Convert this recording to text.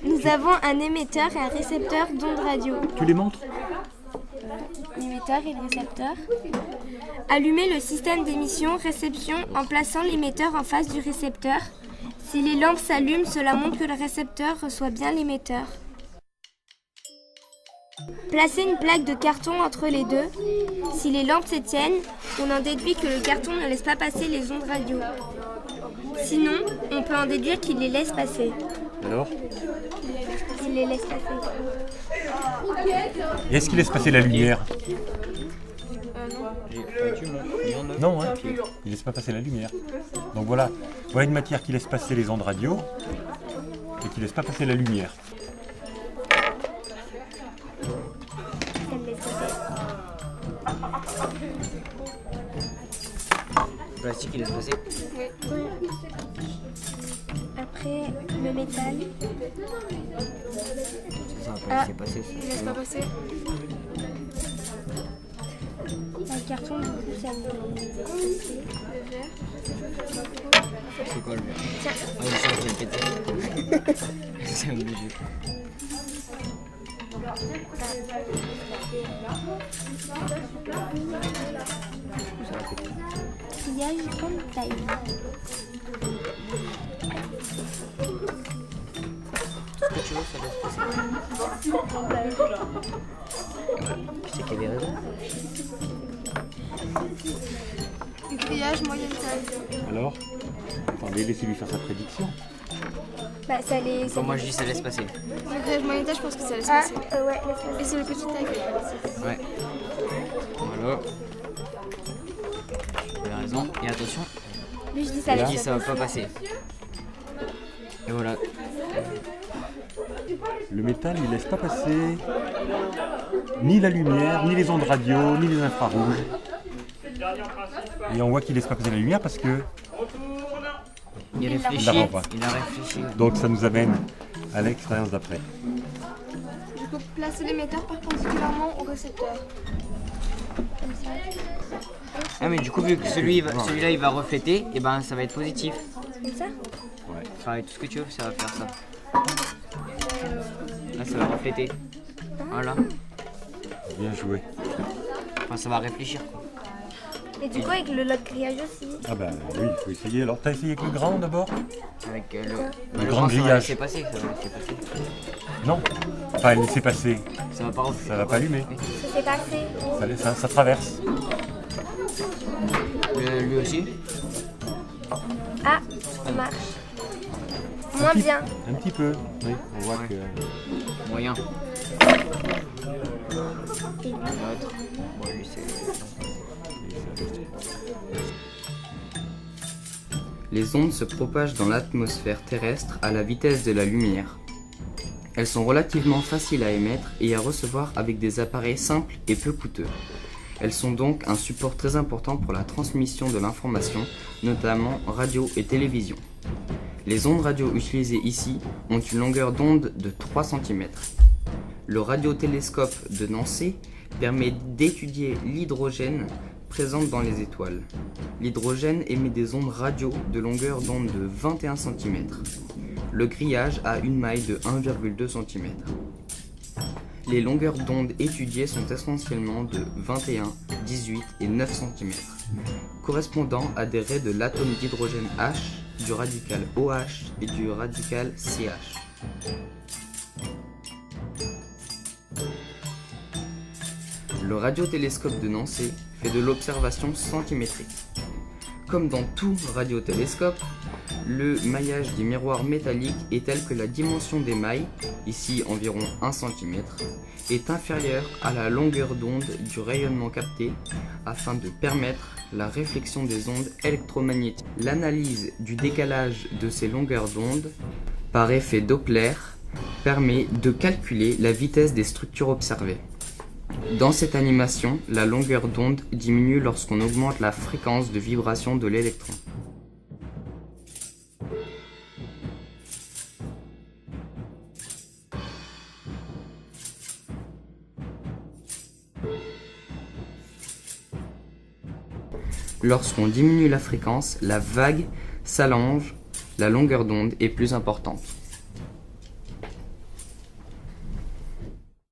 Nous avons un émetteur et un récepteur d'ondes radio. Tu les montres? L'émetteur et le récepteur. Allumez le système d'émission-réception en plaçant l'émetteur en face du récepteur. Si les lampes s'allument, cela montre que le récepteur reçoit bien l'émetteur. Placez une plaque de carton entre les deux. Si les lampes s'éteignent, on en déduit que le carton ne laisse pas passer les ondes radio. Sinon, on peut en déduire qu'il les laisse passer. Alors? Il les laisse passer. Et est-ce qu'il laisse passer la lumière? Non, hein, il laisse pas passer la lumière. Donc voilà une matière qui laisse passer les ondes radio et qui laisse pas passer la lumière. Ça me laisse passer. Le plastique, il laisse passer. Oui. Après, le métal. Ça va pas laisser passer. Il laisse pas passer. Le carton, du coup, ça me laisse passer. Le verre. C'est quoi le verre? Tiens. Ah oui, ça, je vais le péter. C'est obligé. Ça va péter. Grillage comme taille. Tout ce que tu veux, ça laisse passer. Voilà. Je sais qu'il y avait raison. Du grillage moyenne taille. Alors? Attendez, laissez-lui faire sa prédiction. Bah, ça les. Bon, moi je dis ça laisse passer. Du grillage moyenne taille, je pense que ça laisse Ah, passer. ouais, laisse passer. Et c'est le petit taille. Ouais. Voilà. Tu as raison. Et attention, Lui, je dis ça je laisse dis passer. ça va pas passer. Et voilà. Le métal, il laisse pas passer ni la lumière, ni les ondes radio, ni les infrarouges. Et on voit qu'il laisse pas passer la lumière parce que... Il la réfléchit. renvoie. Il a réfléchi. Donc ça nous amène à l'expérience d'après. Du coup, placez l'émetteur perpendiculairement au récepteur. Ah mais du coup vu que celui-là il va refléter, et ben ça va être positif. Comme ça? Enfin tout ce que tu veux, ça va faire ça. Là ça va refléter. Voilà. Bien joué. Enfin ça va réfléchir quoi. Et du coup, avec le lot de grillage aussi. Ah bah oui, il faut essayer. Alors t'as essayé avec le grand d'abord? Avec Le grand ça va grillage. laisser passer, ça va laisser passer. Non. Enfin, laisser passer. Ça va pas refléter. Ça va pas allumer. Oui. Ça s'est passé. Ça traverse. Lui aussi. Ah, ça marche. Moins bien. Un petit peu. Oui, on voit que... Moyen. Et lui, L'autre. Bon lui c'est... Les ondes se propagent dans l'atmosphère terrestre à la vitesse de la lumière. Elles sont relativement faciles à émettre et à recevoir avec des appareils simples et peu coûteux. Elles sont donc un support très important pour la transmission de l'information, notamment radio et télévision. Les ondes radio utilisées ici ont une longueur d'onde de 3 cm. Le radiotélescope de Nancy permet d'étudier l'hydrogène présent dans les étoiles. L'hydrogène émet des ondes radio de longueur d'onde de 21 cm. Le grillage a une maille de 1,2 cm. Les longueurs d'onde étudiées sont essentiellement de 21, 18 et 9 cm, correspondant à des raies de l'atome d'hydrogène H, du radical OH et du radical CH. Le radiotélescope de Nancy fait de l'observation centimétrique. Comme dans tout radiotélescope, le maillage des miroirs métalliques est tel que la dimension des mailles, ici environ 1 cm, est inférieure à la longueur d'onde du rayonnement capté afin de permettre la réflexion des ondes électromagnétiques. L'analyse du décalage de ces longueurs d'onde par effet Doppler permet de calculer la vitesse des structures observées. Dans cette animation, la longueur d'onde diminue lorsqu'on augmente la fréquence de vibration de l'électron. Lorsqu'on diminue la fréquence, la vague s'allonge, la longueur d'onde est plus importante.